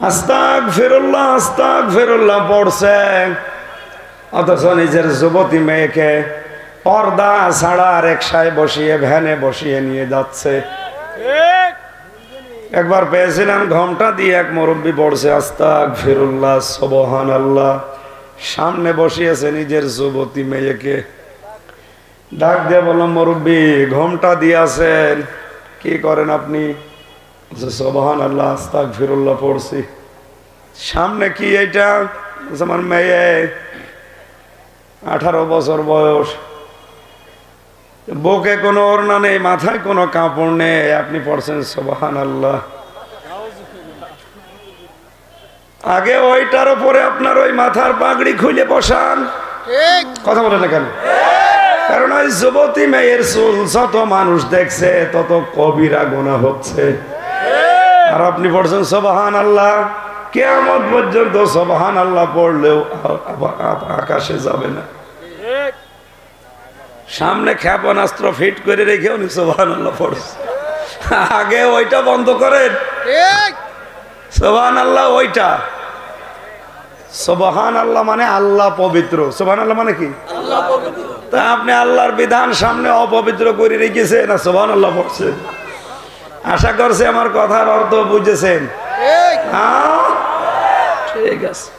আস্তাগফিরুল্লাহ পড়ছে, অথচ নিজের যুবতী মেয়েকে পর্দা ছাড়া রিকশায় বসিয়ে ভ্যানে বসিয়ে নিয়ে যাচ্ছে। একবার পেয়েছিলাম ঘোমটা দিয়ে এক মুরব্বী পড়ছে আস্তাগফিরুল্লাহ সুবহানাল্লাহ, সামনে বসিয়েছে নিজের যুবতী মেয়েকে। ডাক দিয়ে বললাম, মুরব্বী ঘোমটা দিয়ে আছেন, কি করেন আপনি? সুবহানাল্লাহ আস্তাগফিরুল্লাহ পড়ছি। সামনে কি এটা? আমার মেয়ে, 18 বছর বয়স, বুকে কোনো ওড়না নেই, মাথায় কোনো কাপড় নেই, আপনি পড়ছেন সুবহানাল্লাহ। আগে ওইটার উপরে আপনার ওই মাথার পাগড়ি খুলে বসান। কথা বলে না কেন? কারণ ওই যুবতী মেয়ের চুল যত মানুষ দেখছে তত কবিরা গুনাহ হচ্ছে। আর আপনি পড়ছেন সুবহানাল্লাহ। কিয়ামত পর্যন্ত সুবহানাল্লাহ পড়লেও আকাশে যাবে না। সামনে ক্ষেপণাস্ত্র ফিট করে রেখেও নি সুবহানাল্লাহ পড়ছে। আগে ওইটা বন্ধ করেন। সুবহানাল্লাহ ওইটা। সুবহানাল্লাহ মানে আল্লাহ পবিত্র। সুবহানাল্লাহ মানে কি? আল্লাহ পবিত্র। তা আপনি আল্লাহর বিধান সামনে অপবিত্র করে রেখেছেন না সুবহানাল্লাহ পড়ছেন। আশা করছি আমার কথার অর্থ বুঝেছেন। ঠিক আছে।